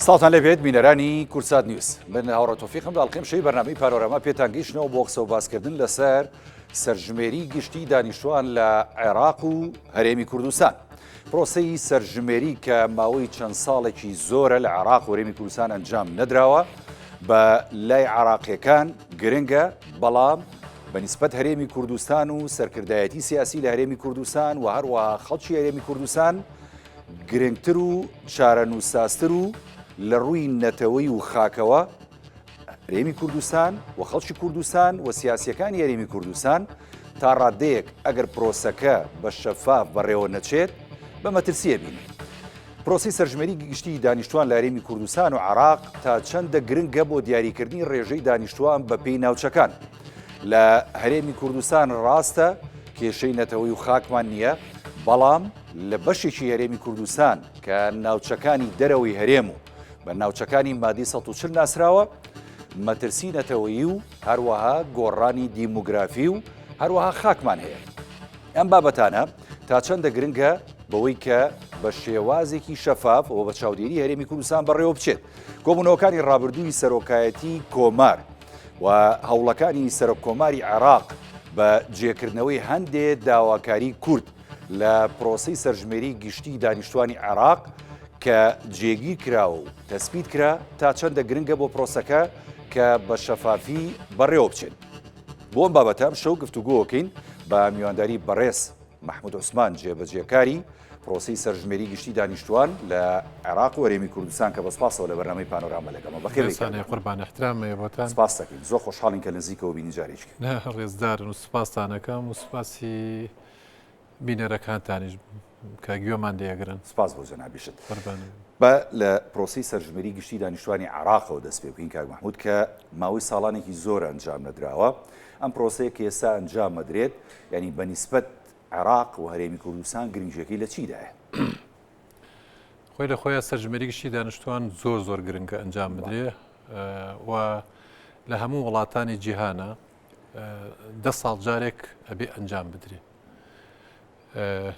ساڵتان لەبێت بینەرانی کورسات نیوز من هاوڕە تۆفیقم داڵقیم شەی بەرنامەی پانۆراما پێتان گەیشتنەوە بۆ قسە و باسکردن لەسەر سەرژمێری گشتی دانیشتوان لە عێراق و هەرێمی کوردستان. پرۆسەی سەرژمێری کە ماوەی چەند ساڵێکی زۆرە لە عێراق و هەرێمی کوردستان ئەنجام نەدراوە بە لای عێراقیەکان گرنگە، بەڵام بەنسبەت هەرێمی کوردستان و سەرکردایەتی سیاسی لە هەرێمی کوردستان و هەروەها خەڵکی هەرێمی کوردستان گرنگتر و چارەنووساستر و لە ڕووی نەتەوەی و خاکەوە هەرێمی کوردستان و خەڵکی کوردستان و سیاسیەکانی هەرێمی کوردستان تا ڕادەیەک ئەگەر پرۆسەکە بە شەفاف بەڕێوە نەچێت بە مەترسیە بینی. پرۆسی سەرژمێری گشتی دانیشتوان لە هەرێمی کوردستان و عێراق تا چەندە گرنگە بۆ دیاریکردنی ڕێژەی دانیشتوان بە پێی ناوچەکان. لە هەرێمی کوردستان ڕاستە کێشەی نەتەوەی و خاکمان نییە، بەڵام لە بەشێکی هەرێمی کوردستان کە ناوچەکانی دەرەوەی هەرێم و بە ناوچەکانی مادی ١٤ ناسراوە، مەترسی نەتەوەیی و هەروەها گۆڕانی دیموگرافی و هەروەها خاکمان هەیە. ئەم بابەتانە تا چەندە گرنگە بەوەی کە بە شێوازێکی شەفاف و بە چاودێری هەرێمی کوردستان بەڕێوە بچێت. کۆبوونەوەکانی ڕابردووی سەرۆکایەتی کۆمار و هەوڵەکانی سەرۆک کۆماری عێراق بە جێکردنەوەی هەندێک داواکاری کورد لە پرۆسەی سەرژمێری گشتی دانیشتوانی عێراق کە جێگیر کراوە و تەسبیت کرا تا چەندە گرنگە بۆ پرۆسەکە کە بە شەفافی بەڕێوە بچێت. بۆ ئەم بابەتە شەو گفتوگۆکەین بە میوانداری بەڕێز محمود عوسمان جێبەجێکاری پرۆسەی سەرژمێری گشتی دانیشتوان لە عێراق و هەرێمی کوردستان کە بەسپاسەوە لە بەرنامەی پانۆراما لەگەڵمە بەخێر قوربان احترامێ بۆتان سپاس دەکەین. زۆر خۆشحاڵین کە نزیکەوە بینی جارێکی ڕێزدارن و سپاسانەکەم و سپاسی بینەرەکانتانیش کە گوێمان دەیەگرن. سپاس بۆ جەنابیشت. بە لە پرۆسی سەرژمێری گشتی دانیشتوانی عێراقەوە دەست پێ بکەین کاک محمود کە ماوەی ساڵانێکی زۆر ئەنجام نەدراوە. ئەم پرۆسەیە کە ئێستا ئەنجام مەدرێت، یعنی بەنسبەت عێراق و هەرێمی کوردستان گرنگژەکەی لە چیدایە؟ خۆی لە خۆیان سەرژمێری گشتی دانیشتوان زۆر گرنگە ئەنجام بدرێ و لە هەموو وڵاتانی جیهانە 10 ساڵ جارێک ئەبێ ئەنجام بدرێ.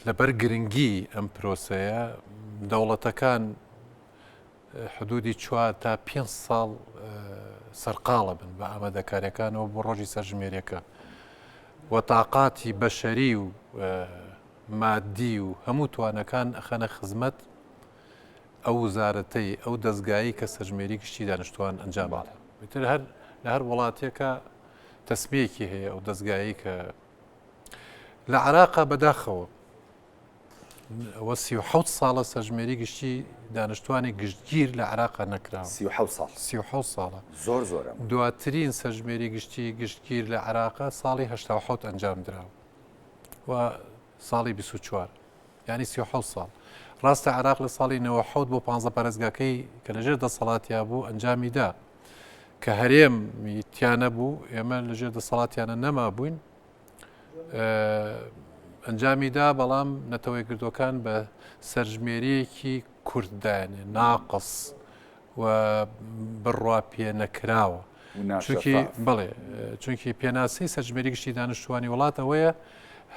لەبەر گرنگی ئەم پرۆسەیە دەوڵەتەکان حدودی 4 تا 5 ساڵ سەرقاڵە بن بە ئامادەکاریەکانەوە بۆ ڕۆژی سەرژمێریەکە و تااقاتی بەشەری و مادی و هەموو توانەکان ئەخەنە خزمەت ئەو وزارەتەی ئەو دەستگایی کە سەرژمێری گشتی دانیشتوان ئەنجام بدات. هەر لە هەر وڵاتێکە تەسمیەکی هەیە ئەو دەستگایی کە لە عێراقا بەداخەوە ئەوە 37 ساڵە سەرژمێری گشتی دانیشتوانی گشتگیر لە عێراقا نەکراوە. 37 ساڵە زۆرە. دواترین سەرژمێری گشتی گشتگیر لە عێراقا ساڵی 87 ئەنجام دراوە و ساڵی 24 ینی 37 ساڵ. ڕاستە عێراق لە ساڵی 90 بۆ 15 پارێزگاکەی کە لەژێر دەسەڵاتیا بوو ئەنجامی دا کە هەرێمی تیانە بوو، ئێمە لەژێر دەسەڵاتیانە نەما بووین ئەنجامیدا، بەڵام نەتەوەی کردوەکان بە سەرژمێریەکی کورددانێ ناقص و بڕوا پێ نەکراوە. بڵێ چونکی پێناسی سەرژمێری گشتی دانیشتوانی وڵاتەوەیە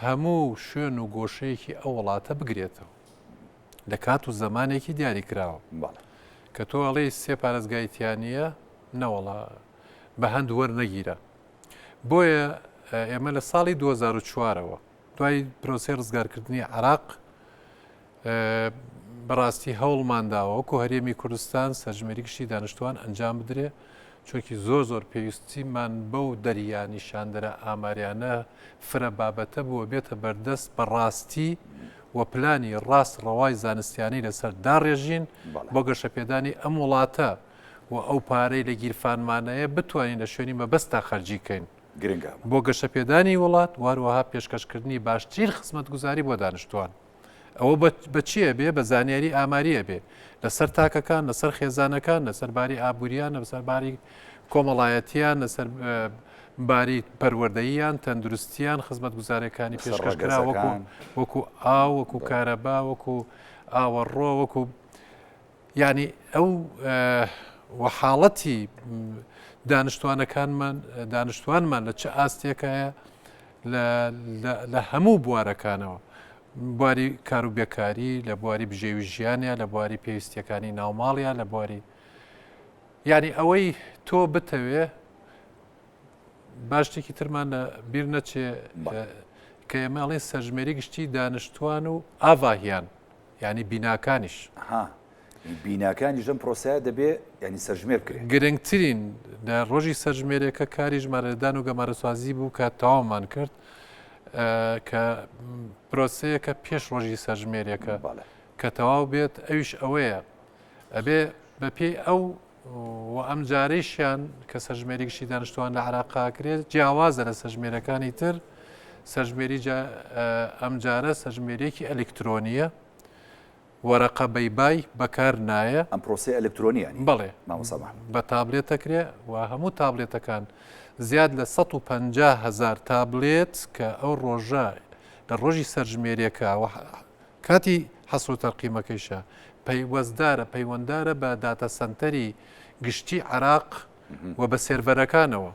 هەموو شوێن و گۆشەیەکی ئەو وڵاتە بگرێتەوە لە کات و زمانێکی دیاری کراوە کە تۆ ئەڵێ 3 پارێزگایتیانە نەوەڵا بە هەند وەرنەگیرە. بۆیە ئێمە لە ساڵی 2004ەوە دوای پرۆسی ڕزگارکردنی عێراق بەڕاستی هەوڵمانداوە وەکو هەرێمی کوردستان سەرژمێری گشتی دانیشتوان ئەنجام بدرێ، چونکی زۆر پێویستیمان بەو دەریانیشاندرە ئاماریانە فرە بابەتە بووە بێتە بەردەست بەڕاستی و پلانی ڕاست ڕەوای زانستیانی لەسەر داڕێژین بۆ گەشەپێدانی ئەم وڵاتە و ئەو پارەی لە گیرفانمانەیە بتوانین لە شوێنی مەبەستا خەرجیکەین بۆ گەشەپێدانی وڵات واروەها پێشکەشکردنی باشترین خزمەتگوزاری بۆ دانیشتوان. ئەوە بەچیە بێ؟ بە زانیاری ئاماریە بێ لەسەر تاکەکان، لەسەر خێزانەکان، لەسەر باری ئابووریان، لەسەر باری کۆمەڵایەتیان، لەسەر باری پەروەردەییان، تەندروستیان، خزمەتگوزاریەکانی پێشکەشکرا وەکو ئاو، وەکو کارەبا، وەکو ئاوەڕۆ، وەکو ینی ئەو وەحاڵەتی دانیشتوانمان لە چه ئاستێکایە لە هەموو بوارەکانەوە، بواری کار و بێکاری، لە بواری بژێوی ژیانە، لە بواری پێویستیەکانی ناوماڵیان، لە بواری یعنی ئەوەی تۆ بتەوێ باش شتێکی ترمان بیر نەچێ کە ئێمەڵێن سەرژمێری گشتی دانیشتوان و ئاڤاهیان ینی بیناکانیش بیناکانی ژەم پرۆسەیە دەبێ ینی سەرژمێر بکرێت گرنگترین لە ڕۆژی سەرژمێرێکە کاری ژمارەدان و گەمارەسوازی بوو کە تەواومان کرد کە پرۆسەیەکە پێش ڕۆژی سەرژمێرێکە کە تەواو بێت ئەویش ئەوەیە ئەبێ بە پێی ئەو ئەم جارێشیان کە سەرژمێری گشتی دانیشتوان لە عراقاکرێت جیاوازە لە سەرژمێرەکانی تر سەرژمێری ئەم جارە سەرژمێرێکی ئەلکترۆنیە وەرەقە بەیبای بەکار نایە ئەم پرۆسی ئەلکترۆنیانی بەڵێ بە تابلێت دەکرێ و هەموو تابلێتەکان زیاد لە 150,000 تابلێت کە ئەو ڕۆژە لە ڕۆژی سەرژمێریەکە کاتی حەسر و تەرقیمەکەیشە پەیوەنددارە بە داتە سەنتەری گشتی عراق و بە سێرڤەرەکانەوە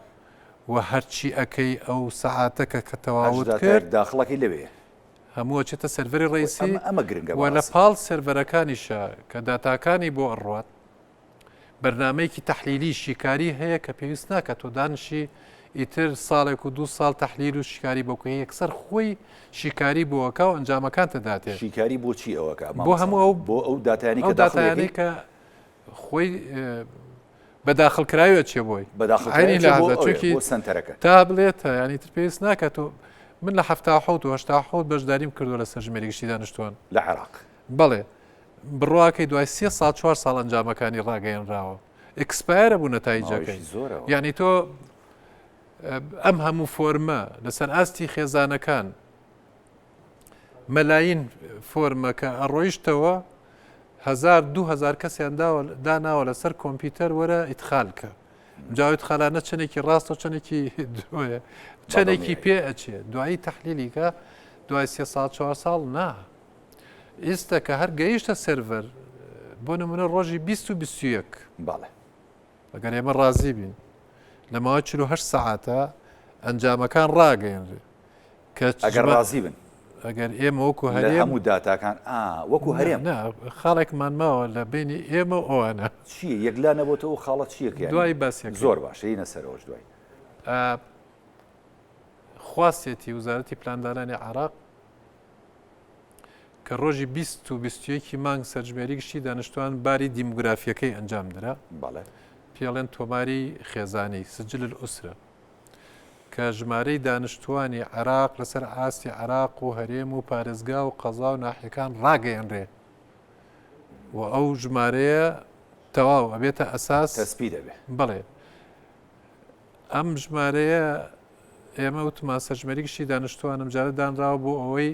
و هەرچی ئەەکەی ئەو سەعاتەکە کە تەواوت کرد داخڵەکەی لەوێ هەمووە چێتە سەرڤەری ڕیسی ئەمە گرنگە و لە پاڵ سێرڤەرەکانیشە کە داتاکانی بۆ ئەڕوات بەرنمەیەکی تەحلیلی شیکاری هەیە کە پێویست ناکە تۆ دانشی ئیتر ساڵێک و 2 ساڵ تەحلیل و شیکاری بۆکە یەکسەر خۆی شیکاری بۆەکە و ئەنجامەکان تەداتێ شیکاری بۆچی ئەوەکە بۆ هەموو بۆ ئەو داتانی کە داتایانی کە خۆی بەداخلکراوێت چێ بۆی بەداخلکی سنتەرەکە تابلێتە ینی تر پێویست ناکات و من لە 1970 بەشداریم کردو لە سەرژمێری گشتی دانیشتوان لە عێراق بەڵێ بڕواکەی دوای 3 ساڵ 4 ساڵ ئەنجامەکانی ڕاگەیەنراوە ئەکسپایرە بوو نەتایجەکەی یعنی تۆ ئەم هەموو فۆرمە لەسەر ئاستی خێزانەکان مەلاین فۆرمەکە ئەڕۆیشتەوە 2000 کەسیان داناوە لەسەر کۆمپیوتەر وەرە ئیتخالکە جاوت خەلانە چنێکی ڕاستە چنێکی دوێ چەندێکی پێ ئەچێ دوایی تەحلیلیکە دوای 3 ساڵ 4 ساڵ نا ئێستا کە هەر گەیشتە سێرڤەر بۆ نمونە ڕۆژی 20 باڵێ ئەگەر ئێمە ڕازی بین لە ماوەی 48 سەعاتە ئەنجامەکان ڕاگەیەنرێ کە ئەگەر ڕازی بن ئەگەر ئێمە وەکو هەرێم هەموو داتاکان وەکو هەرێم خاڵێکمان ماوە لە بینی ئێمە ئەوانە چیە یەکلا نەبووەوە خاڵەت چیەکە دوای باسێک زۆر باشە نەسەرەوەش دوای خواستێتی وزارەتی پلاندانانی عراق کە ڕۆژی 20 و 21 مانگ سەرژمێری گشتی دانیشتوان باری دیموگرافیەکەی ئەنجام درا پێڵێن تۆماری خێزانی سجل الئوسرە کە ژمارەی دانیشتوانی عراق لەسەر ئاستی عراق و هەرێم و پارێزگا و قەزا و ناحیەکان ڕاگەیەنرێ و ئەو ژمارەیە تەواو ئەبێتە ئەساس تەسپی دەبێ بڵێ ئەم ژمارەیە ئێمە وتمان سەرژمێری گشتی دانیشتوانم جارە دانراوە بۆ ئەوەی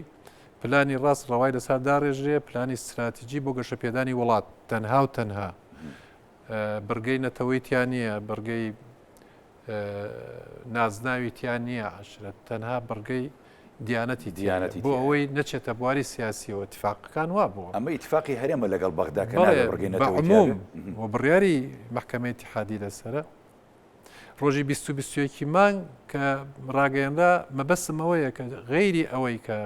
پلانی ڕاست ڕەوای لەسەر داڕێژرێ پلانی استراتیجی بۆ گەشەپێدانی وڵات تەنها و تەنها بڕگەی نەتەوەی تیان نییە بڕگەی نازناوی تیان نییە عشرەت تەنها بڕگەی دیانەتی بۆ ئەوەی نەچێتە بواری سیاسیەوە اتفاقەکان وا بووە ئەمە ئیتفاقی هەرێمە لەگەڵ بەغداکە بەعموم و بڕیاری محکەمەی اتحادی لەسرە ڕۆژی 20 مانگ کە ڕاگەیەندا مەبەستمەوەیە کە غەیری ئەوەی کە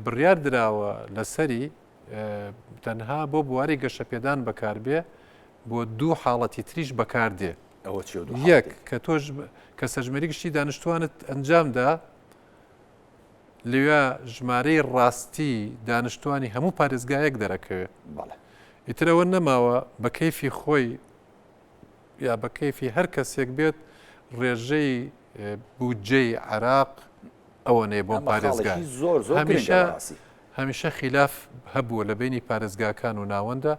بڕیار دراوە لەسەری تەنها بۆ بواری گەشەپێدان بەکاربێ بۆ 2 حاڵەتی تریش بەکاردێ یەک کە تۆش کە سەرژمێری گشتی دانیشتوانت ئەنجامدا لەوێ ژمارەی ڕاستی دانیشتوانی هەموو پارێزگایەک دەرەکەوێت ئیترەوە نەماوە بە کەیفی خۆی یا بە کەیفی هەر کەسێک بێت ڕێژەی بودجەی عراق ئەوە نێ بۆ پارێزگای هەمیشە خلاف هەبووە لە بینی پارێزگاکان و ناوەندە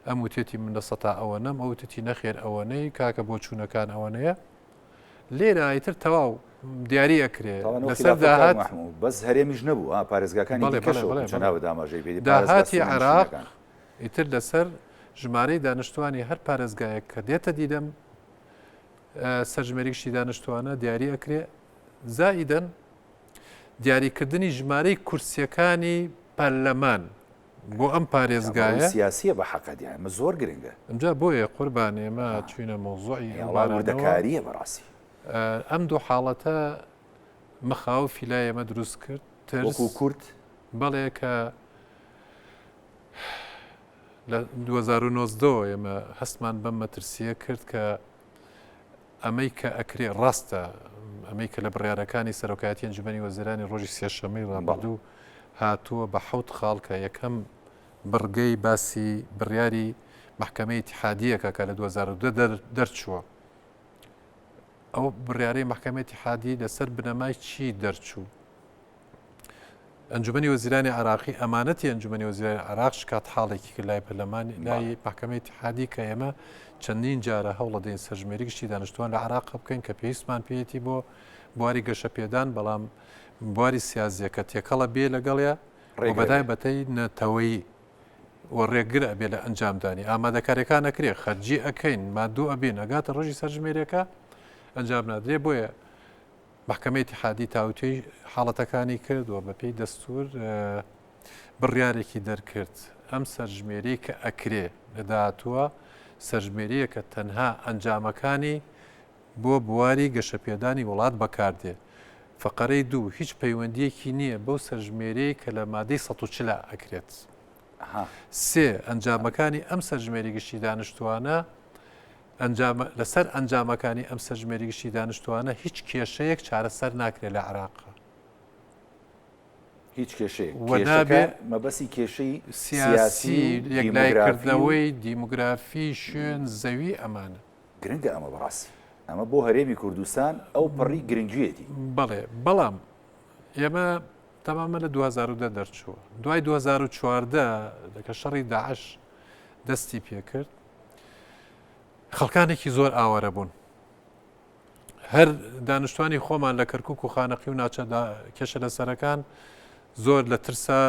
ئەم وتێتی من لە سەتا ئەوە نەم ئەوتێتی نەخێر ئەوەنەی کاکە بۆ چوونەکان ئەوەنەیە لێرە ئیتر تەواو دیاری ئەکرێ لەسەر داهات بەس هەرێمیش نەبوو پارێزگاکانی داماژەی داهاتی عراق ئیتر لەسەر ژمارەی دانیشتوانی هەر پارێزگایەک کە دێتە دیدەم سەرژمێری گشتی دانیشتوانە دیاری ئەکرێ زائیدەن دیاریکردنی ژمارەی کورسیەکانی پەرلەمان بۆ ئەم پارێزگایە سیاسیە بە حەقەدیان زۆر گرنگە ئەمجا بۆیە قوربان ئێمە چوینە مۆزوعی وردەکاریە بەڕاستی ئەم دوو حاڵەتە مەخاو فیلای ئێمە دروست کرد وەکو کورد بەڵێ کە لە 2009 ئێمە هەستمان بەم مەترسیە کرد کە ئەمەی کە ئەکرێ ڕاستە ئەمەی کە لە بڕیارەکانی سەرۆکایەتی ئەنجومەنی وەزیرانی ڕۆژی سێشەمەی ڕابردوو هاتووە بە 7 خاڵ کە یەکەم بڕگەی باسی بڕیاری محکەمەی اتحادیەکە کە لە 2002 دەرچووە. ئەو بڕیارەی محکەمەی اتحادی لەسەر بنەمای چی دەرچوو؟ ئەنجومەنی وەزیرانی عراقی ئەمانەتی ئەنجومەنی وەزیرانی عراق شکات حاڵێکی کرد لای پەرلەمانی لای محکەمەی اتحادی کە ئێمە چەندین جارە هەوڵە دەین سەرژمێری گشتی دانیشتوان لە عراق بکەین کە پێویستمان پێیەتی بۆ بواری گەشەپێدان بەڵام بواری سیازیە کە تێکەڵە بێ لەگەڵە بەدای بەتەی نەتەوەیی و ڕێگر ئەبێ لە ئەنجامدانی ئامادەکاریەکان نەکرێ خەرجی ئەەکەین مادوو ئەبێن ئەگاتە ڕۆژی سەرژمێریەکە ئەنجام نادرێ بۆیە محکەمەی اتحادی تاوتوی حاڵەتەکانی کردووە بە پێی دەستور بڕیارێکی دەرکرد ئەم سەرژمێری کە ئەکرێ لە داهاتووە سەرژمێریە کە تەنها ئەنجامەکانی بۆ بواری گەشەپێدانی وڵات بەکاردێ فقرەی دوو هیچ پەیوەندیەکی نییە بەو سەرژمێری کە لە مادەی ١40 ئەکرێت سێ ئەنجامەکانی ئەم سەرژمێری گشتی دانیشتوانە لەسەر ئەنجامەکانی ئەم سەرژمێری گشتی دانیشتوانە هیچ کێشەیەک چارەسەر ناکرێت لە عراقا هیچ کێشەیە وەنابێ مەبەسی کێشەی سیاسی یەکلایکردنەوەی دیموگرافی شوێن زەوی ئەمانە گرنگە ئەمە بەڕاستی ئەمە بۆ هەرێمی کوردستان ئەو پڕی گرنگوێتی بەڵێ بەڵام ئێمە تەمامە لە 2010 دەرچووە دوای 2014 لەکە شەڕی داعش دەستی پێکرد خەڵکانێکی زۆر ئاوارە بوون هەر دانیشتوانی خۆمان لە کەرکووک و خانەقی و ناچە کێشە لە سەرەکان زۆر لە ترسا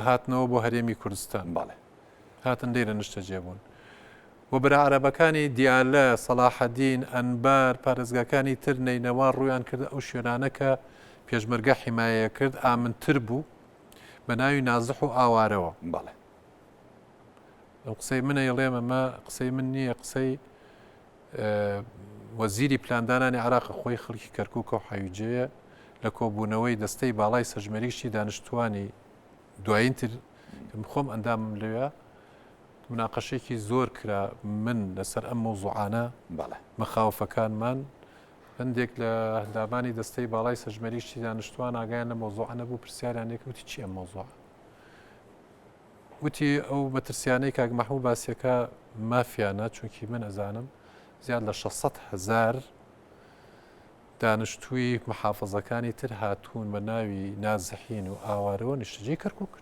هاتنەوە بۆ هەرێمی کوردستان باڵێ هاتن لێرە نیشتە جێبوون و برا عەرەبەکانی دیالە سەلاحەدین ئەنبار پارێزگاکانی تر نەینەوان ڕوویان کرد ئەو شوێنانە کە پێشمەرگە حیمایە کرد ئامنتر بوو بە ناوی نازح و ئاوارەوە باڵێ ئەو قسەی منە یڵێم ئەمە قسەی من نییە قسەی وەزیری پلاندانانی عراق خۆی خەڵکی کەرکووکە و حەویجەیە لە کۆبوونەوەی دەستەی باڵای سەرژمێریشتی دانیشتوانی دوایینتر خۆم ئەندامم لەوێ مناقەشێکی زۆر کرا من لەسەر ئەم مۆزوعانە مەخاوفەکانمان هەندێک لە هەندامانی دەستەی باڵای سەرژمێریشتی دانیشتوان ئاگایان لە مۆزوعانە بوو پرسیاریانێک وتی چی ئەم مۆزوع وتی ئەو مەترسیانەی کاک مەحموود باسیەکە مافیانە چونکی من ئەزانم زیاد لە 600,000 دانیشتووی محافظەکانی تر هاتوون بە ناوی نازحین و ئاوارەوە نیشتەجێی کەرکووک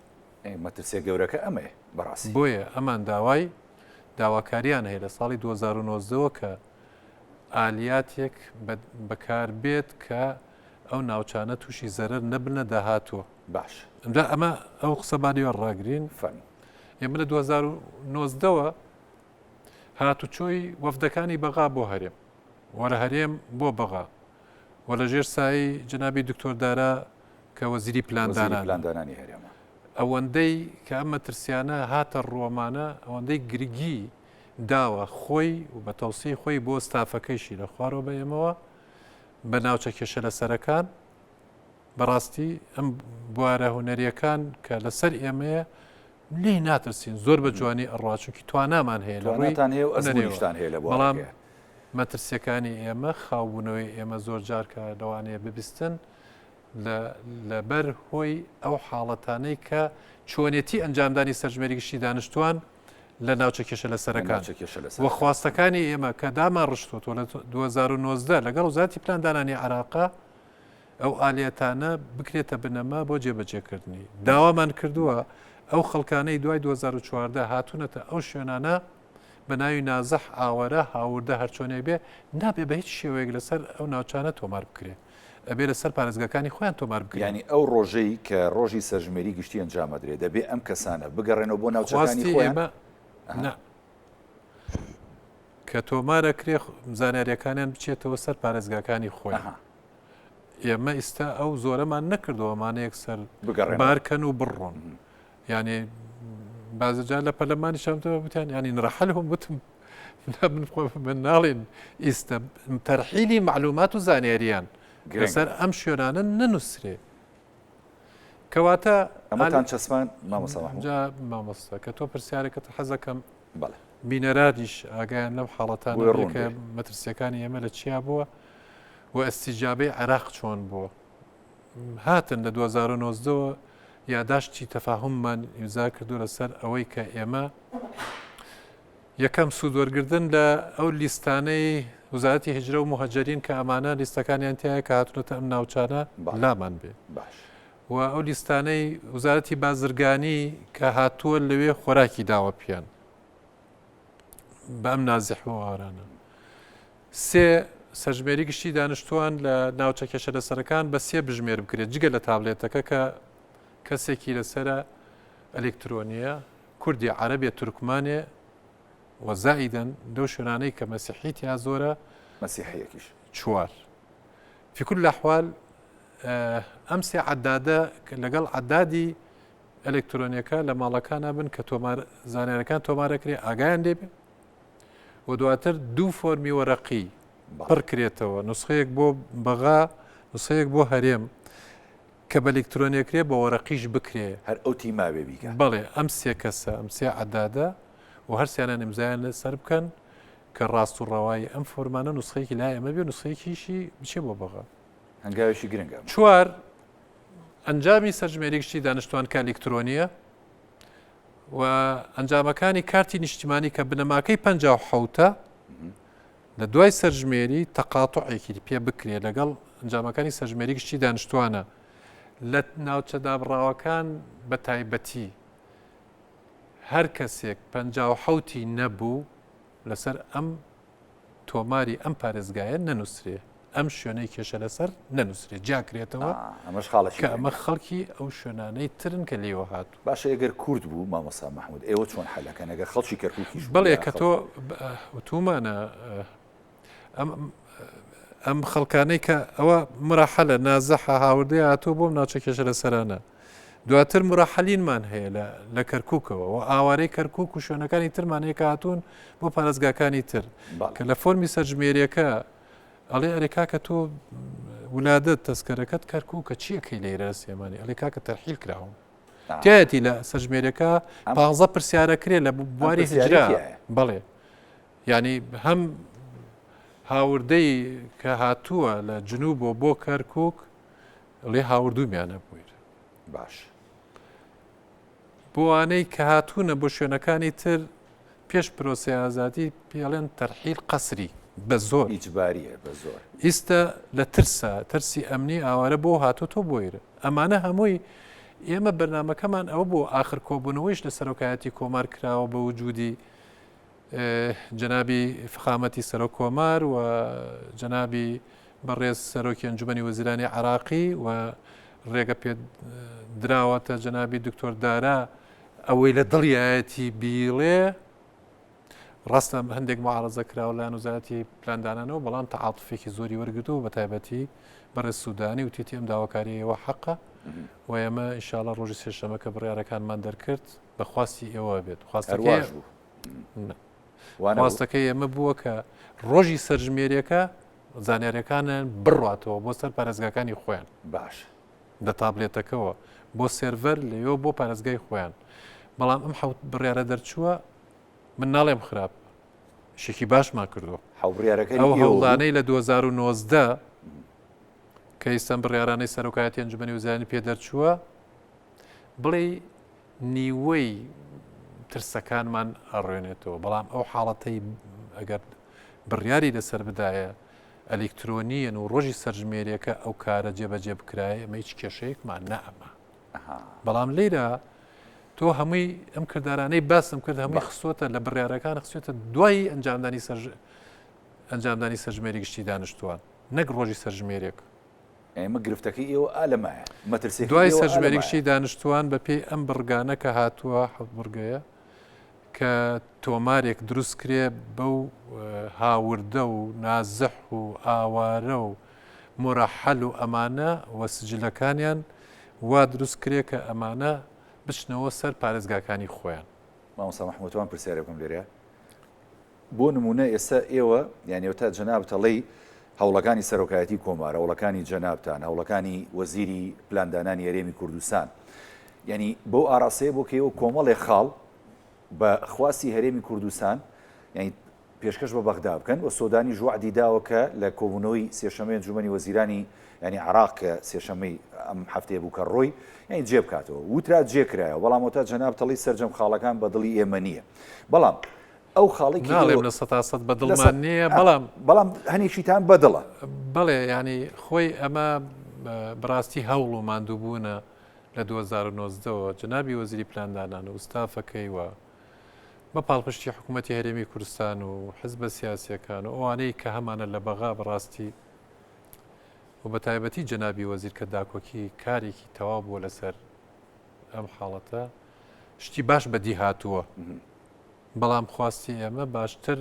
مەترسیە گەورەکە ئەمەیە بەڕاستی بۆیە ئەمان داواکاریان هەیە لە ساڵی 2009 کە ئالیاتێک بەکار بێت کە ئەو ناوچانە تووشی زەرەر نەبنە داهاتوە باش ئەمە ئەو قسەبانیوە ڕاگرین فەرمی ئێمە لە 2009 هاتوچۆی وەفدەکانی بەغا بۆ هەرێم وەرە هەرێم بۆ بەغا وە لە ژێر سایی جنابی دکتۆردارا کە وەزیری پلاندانانی هەرێمە ئەوەندەی کە ئەم مەترسیانە هاتە ڕۆمانە ئەوەندەی گرگی داوە خۆی و بە تەوسیی خۆی بۆ ستافەکەیشی لە خوارەوە بە ئێمەوە بە ناوچە کێشە لە سەرەکان بەڕاستی ئەم بوارە هوەریەکان کە لەسەر ئێمەیە لی ناترسین زۆر بە جوانی ئەڕواچووکی توانامان هەیە لە ڕوویتان هەیە و ئەزمونیشتان هەیە لە بەڵام مەترسیەکانی ئێمە خاوبوونەوەی ئێمە زۆر جارکە لەوانەیە ببیستن لەبەر هۆی ئەو حاڵەتانەی کە چۆنێتی ئەنجامدانی سەرژمێری گشتی دانیشتوان لە ناوچە کێشە لە سەرەکان وە خواستەکانی ئێمە کە دامان ڕشتوتەوە لە 2009 لەگەڵ وزارەتی پلاندانانی عراقا ئەو ئالیەتانە بکرێتە بنەما بۆ جێبەجێکردنی داوامان کردووە ئەو خەڵکانەی دوای 2014 هاتوونەتە ئەو شوێنانە بە ناوی نازەح ئاوەرە هاوردە هەرچۆنێ بێ نابێ بە هیچ شێوەیەک لەسەر ئەو ناوچانە تۆمار بکرێت ئەبێ لەسەر پارێزگاکانی خۆیان تۆمار بکرێت ینی ئەو ڕۆژەی کە ڕۆژی سەرژمێری گشتی ئەنجامەدرێ دەبێ ئەم کەسانە بگەڕێنەوە بۆ ناوچەکانی خۆیان کە تۆمارەکرێ زانیاریەکانیان بچێتەوە سەر پارێزگاکانی خۆیان ئێمە ئێستا ئەو زۆرەمان نەکردەوەمانەیەک سەر بارکەن و بڕۆن یعنی بازجار لە پەرلەمانی شەمتەوە بتیان ینی نڕەحەل هم وتم من ناڵێن ئێستا تەرحیلی معلومات و زانیاریان لەسەر ئەم شوێنانە نەنووسرێ کەواتە ئەمەتان چەسمان مامۆستا محمود جا مامۆستا کە تۆ پرسیارێکە حەزەکەم بەڵێ بینەرادیش ئاگیان لەم حاڵەتانە بۆی ڕوون کە بێ. مەترسیەکانی ئێمە لە چیا بووە و ئەستیجابەی عێراق چۆن بووە هاتن لە 2009ەوە یاداشتی تەفاهممان ئیمزا کردو لەسەر ئەوەی کە ئێمە یەکەم سوودوەرگردن لە ئەو لیستانەی وزارەتی هجرە و مهاجرین کە ئەمانە لیستەکانیان تایە کە هاتونەتە ئەم ناوچانە لامان بێ باش و ئەو لیستانەی وزارەتی بازرگانی کە هاتووە لەوێ خۆراکی داوە پیان بە ئەم نازیحەوە ئارانە سێ سەرژمێری گشتی دانیشتوان لە ناوچە کێشە لەسەرەکان بە سێ بژمێر بکرێت جگە لە تابلێتەکە کە کەسێکی لەسرە ئەلکترۆنیە کوردی عەرەبێ تورکمانێ وەزائیدەن لەو شوێنانەی کە مەسیحیت یا زۆرە مەسیحەیەکیش چوار في كل الأحوال ئەم سێ عەدادە لەگەڵ عەدادی ئەلکترۆنیەکە لە ماڵەکانە بن کە زانیارەکان تۆمارەکرێ ئاگایان لێبێ و دواتر دوو فۆرمی وەرەقی پڕکرێتەوە نسخەیەک بۆ بەغا نسخەیەک بۆ هەرێم کە بە ئەلکترۆنیەکرێ بە وەرەقیش بکرێ هەر ئەو تیما بێ بیکە بەڵێ ئەم سێ کەسە ئەم سێ عەدادە و هەرسیانە ئیمزایان لەسەر بکەن کە ڕاست و ڕەوایی ئەم فۆرمانە نسخەیەکی لای ئەمە بێ نسخەیەکیشی بچێ بۆ بەغا هەنگاوێکی گرنگە چوار ئەنجامی سەرژمێریگشتی دانیشتوان کە ئەلکترۆنیە و ئەنجامەکانی کارتی نیشتیمانی کە بنەماکەی 57 لە دوای سەرژمێری تەقاتوعێکی پێ بکرێ لەگەڵ ئەنجامەکانی سەرژمێریگشتی دانیشتوانە لە ناوچە دابڕاوەکان بە تایبەتی هەر کەسێک 57 نەبوو لەسەر ئەم تۆماری ئەم پارێزگایە نەنووسرێ ئەم شوێنەی کێشە لەسەر نەنووسرێ جاکرێتەوە ئەمەش خاڵێکی کە ئەمە خەڵکی ئەو شوێنانەی ترن کە لێوە هاتوو باشە ئەگەر کورد بوو مامۆستا محمود ئێوە چۆن حەلەکەن ئەگەر خەڵکی کەرکووکیش بڵێ کە تۆ وتومانە ئەم خەڵکانەی کە ئەوە مراحەلە نازەحە هاوردەیە هاتوو بۆم ناوچە کێشە لەسەرانە دواتر مراحەلینمان هەیە لە کەرکووکەوە و ئاوارەی کەرکووک و شوێنەکانی ترمانەیە کە هاتوون بۆ پارێزگاکانی تر کە لە فۆرمی سەرژمێریەکە ئەڵێ ئەرێکا کە تۆ ولادت تەسکەرەکەت کەرکووکە چیەکەی لێرە سێمانی ئەلێ کاکە تەرحیل کراوم تایەتی لە سەرژمێریەکە 15 پرسیارەکرێ لە بواری هجرا بەڵێ ینی هەم هاوردەی کە هاتووە لە جنوب بۆ کەرکووک لێ هاوردوومیانە بوویر باش بۆوانەی کە هاتوونە بۆ شوێنەکانی تر پێش پرۆسی ئازادی پێڵێن تەرحیل قەسری بە زۆر ئیجباریە بە زۆر ئیستا لە ترسی ئەمنی ئاوارە بۆ هاتوۆ بۆیرە ئەمانە هەمووی ئێمە بەرنمەکەمان ئەوە بۆ آخر کۆبوونەوەیش لە سەرۆکایەتی کۆمار کراوە بە وجودی جەنابی فخامەتی سەرۆک کۆمار و جەنابی بەڕێز سەرۆکی ئەنجومەنی وەزیرانی عراقی و ڕێگە پێ دراوەتە جەنابی دکتۆر دارا ئەوەی لە دڵیایەتی بیڵێ ڕاستە هەندێک معارەزە کراوە لە وزارەتی پلاندانانەوە بەڵام تەعاتوفێکی زۆری وەرگرتووە بە تایبەتی بەڕێز سوودانی و تیتی ئەم داواکاریەوە حەقە و ئێمە ئینشاڵڵا ڕۆژی سێشەمە کە بڕیارەکانمان دەرکرد بەخواستی ئێوە بێت خواستەکەی ئێمە بووە کە ڕۆژی سەرژمێریەکە زانیاریەکانیان بڕاتەوە بۆ سەر پارێزگاکانی خۆیان باش لە تابلێتەکەەوە بۆ سێڤەر لەوێ بۆ پارێزگای خۆیان بەڵام ئەم حوت بڕیارە دەرچووە من ناڵێم خراپ شێکی باشمان کردو ئەو هەوڵانەی لە 2009 کە ئێستان بڕیارانەی سەرۆکایەتی ئەنجومەنی وزارانی پێ دەرچووە بڵێ نیوەی ترسەکانمان ئەڕوێنێتەوە بەڵام ئەو حاڵەتەی ئەگەر بڕیاری لەسەر بدایە ئەلکترۆنیەن و ڕۆژی سەرژمێریەکە ئەو کارە جێبەجێ بکرایە ئەمە هیچ کێشەیەکمان نەئەمە بەڵام لێرە تۆ هەمووی ئەم کردارانەی باسم کرد هەمووی خستۆتە لە بڕیارەکان خستێتە دوای ئەنجامدانی سەرژمێری گشتی دانیشتوان نەک ڕۆژی سەرژمێرێک ئێمە گرفتەکەی ئێوە ئالەمایە مەترسی دوای سەرژمێری گشتی دانیشتوان بە پێی ئەم بڕگانە کە هاتووە حەوت بڕگەیە کە تۆمارێک دروست کرێ بەو هاوردە و نازەح و ئاوارە و مڕەحەل و ئەمانە وە سجلەکانیان وا دروست کرێ کە ئەمانە بچنەوە سەر پارێزگاکانی خۆیان مامۆستا محموتوان پرسیارێ بکەم لێرە بۆ نمونە ئێستا ئێوە یانیەوە تا جەنابتەڵەی هەوڵەکانی سەرۆکایەتی کۆمارە هەوڵەکانی جەنابتان هەوڵەکانی وەزیری پلاندانانی هەرێمی کوردستان ینی بۆ ئاراسەیە بۆ کەەوە کۆمەڵێ خاڵ بە خواستی هەرێمی کوردستان ینی پێشکەش بە بەغدا بکەن و سۆدانی ژوعدی داوەکە لە کۆبوونەوەی سێشەمەی ئەنجومەنی وەزیرانی ینی عراق کە سێشەمەی ئەم هەفتەیە بوو کە ڕۆی ینی جێ بکاتەوە وترا جێکرایەوە بەڵام وتا جەناب تەڵی سەرجەم خاڵەکان بە دڵی ئێمە نییە بەڵام ئەو خاڵێکی ناڵێم لە 100% بە دڵمان نییە بەڵام هەنێکیتان بەدڵە بەڵێ ینی خۆی ئەمە بڕاستی هەوڵ و ماندووبوونە لە 2009ەوە جنابی وەزیری پلاندانان و ستافەکەی وە بە پاڵپشتی حکوومەتی هەرێمی کوردستان و حزبە سیاسیەکان و ئەوانەی کە هەمانە لە بەغا بەڕاستی و بە تایبەتی جنابی وەزیر کە داکۆکی کارێکی تەواو بووە لەسەر ئەم حاڵەتە شتی باش بەدی هاتووە بەڵام خواستی ئێمە باشتر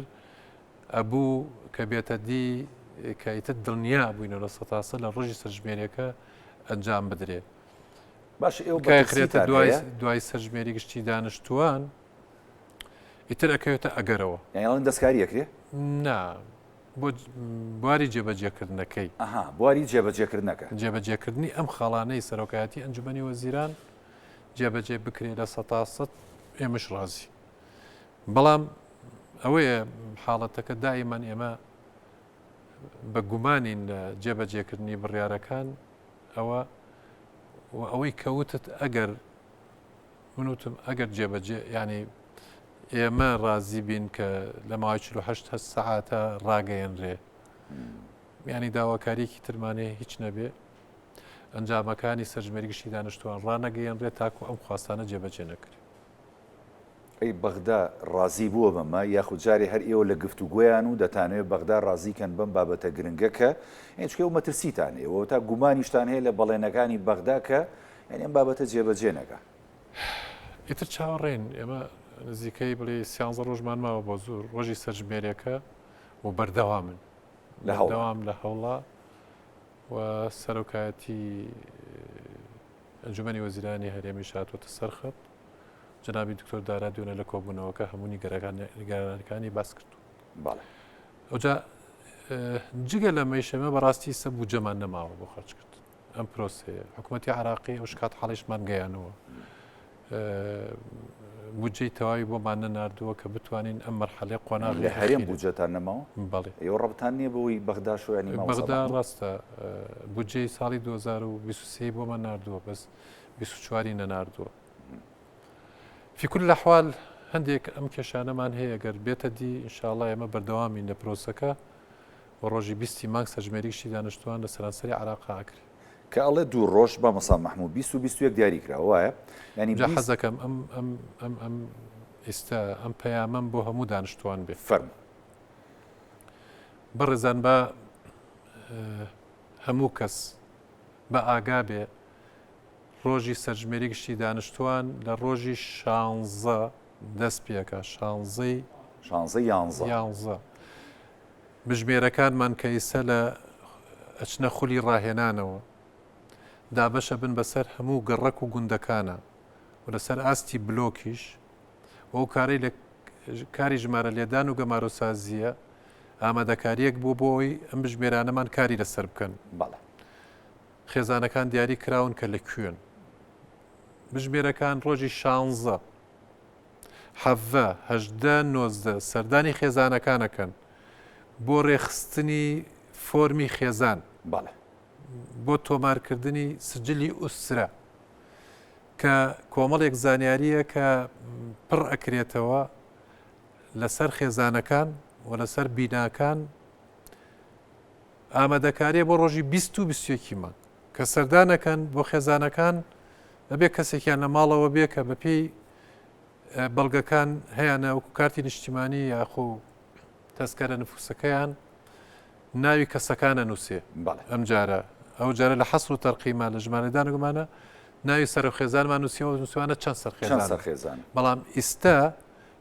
ئەبوو کە بێتە دی کەیتە دڵنیا بووینە لە 100% لە ڕۆژی سەرژمێریەکە ئەنجام بدرێت باش ئێوەخرێتە دوای سەرژمێری گشتی دانیشتووان ئیتر ئەەکەوێتە ئەگەرەوە یان دەستکاری یەکرێ نا بۆ بواری جێبەجێکردنەکەی بواری جێبەجێکردنەکە جێبەجێکردنی ئەم خاڵانەی سەرۆکایەتی ئەنجومەنی وەزیران جێبەجێ بکرێت لە 100% ئێمەش ڕازی بەڵام ئەوەیە حاڵەتەکە دائیمان ئێمە بە گومانین لە جێبەجێکردنی بڕیارەکان ئەوەی کەوتت ئەگەر منوتم ئەگەر جێبەجێ ینی ئێمە ڕازی بین کە لە ماوەی 48 سەعاتە ڕاگەیەنرێ ینی داواکاریەکی ترمانەیە هیچ نەبێ ئەنجامەکانی سەرژمێری گشتی دانیشتوان ڕانەگەیەنرێت تاکو ئەم خواستانە جێبەجێ نەکرێت ئەی بەغدا ڕازی بووە بەمە یاخود جارێ هەر ئێوە لە گفتوگویان و دەتانوێت بەغدا ڕازیکەن بەم بابەتە گرنگەکە ئەچکە و مەترسیتان ئێوە تا گومانیشتان هەیە لە بەڵێنەکانی بەغدا کە ئەم بابەتە جێبەجێ نەکە ئیتر چاوەڕێن ئێمە نزیکەی بڵێ 13 ڕۆژمان ماوە بۆ زۆر ڕۆژی سەرژمێریەکە و بەردەوامن بەردەوام لە هەوڵا و سەرۆکایەتی ئەنجومەنی وەزیرانی هەرێمی شاتوتە سەرخەت جنابی دکتۆر دارا دوێنە لە کۆبوونەوەکە هەمووی گەرەکانی باس کردو ئەوجا جگە لە مەیشەمە بەڕاستی سە بوجەمان نەماوە بۆ خەرج کرد ئەم پرۆسەیە حکوومەتی عراقی ئەو شکات حاڵیشمان گەیانەوە بودجەی تەواوی بۆمان نەناردووە کە بتوانین ئەم مەرحەلەی قۆناغی لە هەرێم بودجەتان نەماوە بەڵێ ئێوە ڕەبتان نییە بەوەی بەغدا شوێنی بەغدا ڕاستە بودجەی ساڵی 2023 بۆمان ناردووە بەس 24 نەناردووە في كل الأحوال هەندێک ئەم کێشانەمان هەیە گەر بێتە دی ئینشاءڵڵا ئێمە بەردەوامین لە پرۆسەکە و ڕۆژی 20 مانگ سەرژمێریشتی دانیشتوان لە سەرانسەری عراقا ئاکرێت کە ئەڵێ دوو ڕۆژ بە مەسا مەحموود 20 و 21 دیاری کراوە وایە ینی حەزەکەم ئەم ئێستا ئەم پەیامەم بۆ هەموو دانیشتوان بێ فەرم بەڕێزان بە هەموو کەس بە ئاگا بێ ڕۆژی سەرژمێری گشتی دانیشتوان لە ڕۆژی 16 دەست پێەکە 11 بژمێرەکانمان کە ئێستا لە ئەچنە خولی ڕاهێنانەوە دابەشە بن بەسەر هەموو گەڕەک و گوندەکانە و لەسەر ئاستی بلۆکیش ئەو کارەی لە کاری ژمارە لێدان و گەمارۆسازیە ئامادەکاریەک بوو بۆی ئەم بژمێرانەمان کاری لەسەر بکەن خێزانەکان دیاری کراون کە لەکوێن بژمێرەکان ڕۆژی 16 19 سەردانی خێزانەکانەکەن بۆ ڕێخستنی فۆرمی خێزان بۆ تۆمارکردنی سجلی ئوسرە کە کۆمەڵێک زانیاریە کە پڕ ئەکرێتەوە لەسەر خێزانەکان و لەسەر بیناکان ئامادەکاریە بۆ ڕۆژی 20 و 21 مانگ کە سەردانەکەن بۆ خێزانەکان بەبێ کەسێکیان لە ماڵەوە بێ کە بەپێی بەڵگەکان هەیەە وەکو کارتی نیشتیمانی یاخۆ تەسکەرە نفوسەکەیان ناوی کەسەکانە نووسێ ئەم جارە ئەو جارە لە حەسر و تەرقیمان لە ژمارەدان گومانە ناوی سەر و خێزانمان نووسیەوە نووسوانە چەند سەر خێزان بەڵام ئیستا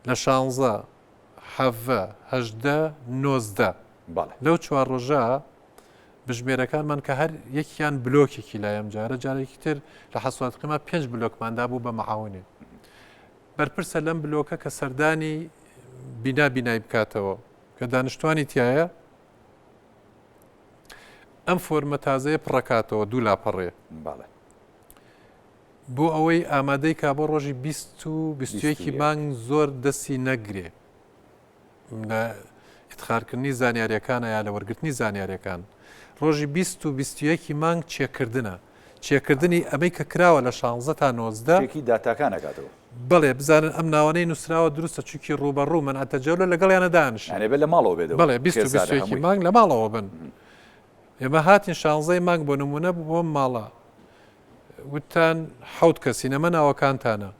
لە 16 19 لەو چوار ڕۆژە بژمێرەکانمان کە هەر یەکیان بلۆکێکی لایەم جارە جارێکی تر لە حەسواتقیمە 5 بلۆکماندا بوو بە مەعاونێ بەرپرسە لەم بلۆکە کە سەردانی بینای بکاتەوە کە دانیشتوانی تایە ئەم فۆرمە تازەیە پڕەکاتەوە دوو لاپەڕێ بۆ ئەوەی ئامادەی کا بۆ ڕۆژی 20 مانگ زۆر دەستی نەگرێ لە ئیتخارکردنی زانیاریەکانە یا لە وەرگرتنی زانیاریەکان ڕۆژی 20 مانگ چێکردنی ئەمەی کە کراوە لە 16 تا 19 داتاکان نکاتەوە بڵێ بزانن ئەم ناوانەی نووسراوە دروستە چووکی ڕوبەڕوو من ئەتەجەولە لەگەڵیانە دانیش بێ لە ماڵەوە بێت بڵێ 20 مانگ لە ماڵەوە بن ئێمە هاتین 16 مانگ بۆ نمونە بۆ ماڵە وتان حوت کەسی نەمە ناوەکانتانە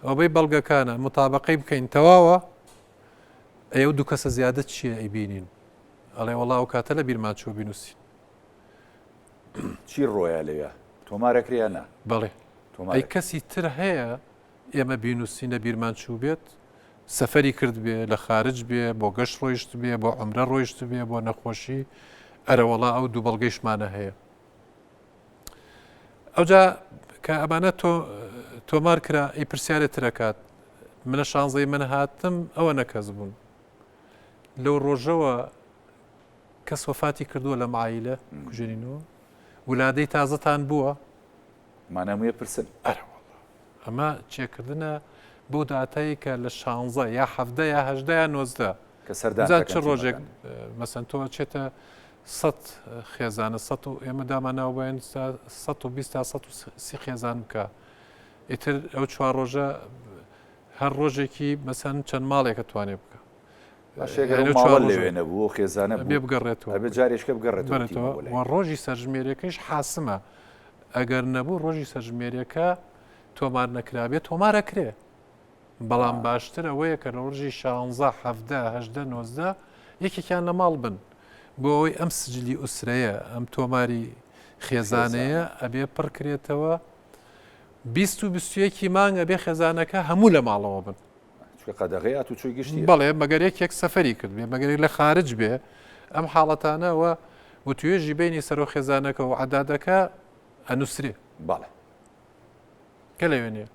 ئەوەی بەڵگەکانە متابقەی بکەین تەواوە ئەو دوو کەسە زیادە چییە ئەیبینین ئەڵێ وەڵا ئەو کاتە لە بیرمان چوو بینوسین چی ڕۆیە لێە تۆمارەکریانە بڵێ ئەی کەسی تر هەیە ئێمە بینوسین لە بیرمان چوو بێت سەفەری کرد بێ لە خارج بێ بۆ گەشت ڕۆیشت بێ بۆ عمرە ڕۆیشت بێ بۆ نەخۆشی ئەرەوەڵا ئەو دوو بەڵگەیشمانە هەیە ئەوجا کە ئەمانە تۆمار کرا ئەی پرسیارێت ترەکات منە 16 من هاتم ئەوە نەکەس بوون لەو ڕۆژەوە کەس وەفاتی کردووە لە معایلە کوژێنینەوە ولادەی تازەتان بووە مانەمویە پرسن ئەمە چێکردنە بۆ داتایی کە لە 16 یا 7 یا 8 یا 90 کە سەردان چ ڕۆژێک مەسەن تۆ چێتە 100 خێزانە 100 و ئێمە داماناوبین 120 تا 130 خێزان بکە ئیتر ئەو چوار ڕۆژە هەر ڕۆژێکی مەسەن چەند ماڵێکە توانێ بکە لەوێنە بوو خێزانە بێ بگەڕێتەوە بێ جارێشکە بگەڕێتەوە و ڕۆژی سەرژمێریەکەش حاسمە ئەگەر نەبوو ڕۆژی سەرژمێریەکە تۆمار نەکرابێت تۆمارەکرێ بەڵام باشتر ئەوەیە کە لە ڕۆژی 16 17 90 یەکێکیان لە ماڵ بن بۆ ئەوەی ئەم سجلی ئوسرەیە ئەم تۆماری خێزانەیە ئەبێ پڕکرێتەوە 20 مانگ ئەبێ خێزانەکە هەموو لە ماڵەوە بن قەدەغەی ئات و چۆی گشتی بەڵێ مەگەرێک سەفەری کرد بێ مەگەرێک لە خارج بێ ئەم حاڵەتانەوە و توێژی بینی سەرۆ خێزانەکە و عەدادەکە ئەنووسێ بەڵێ کە لەوێنێ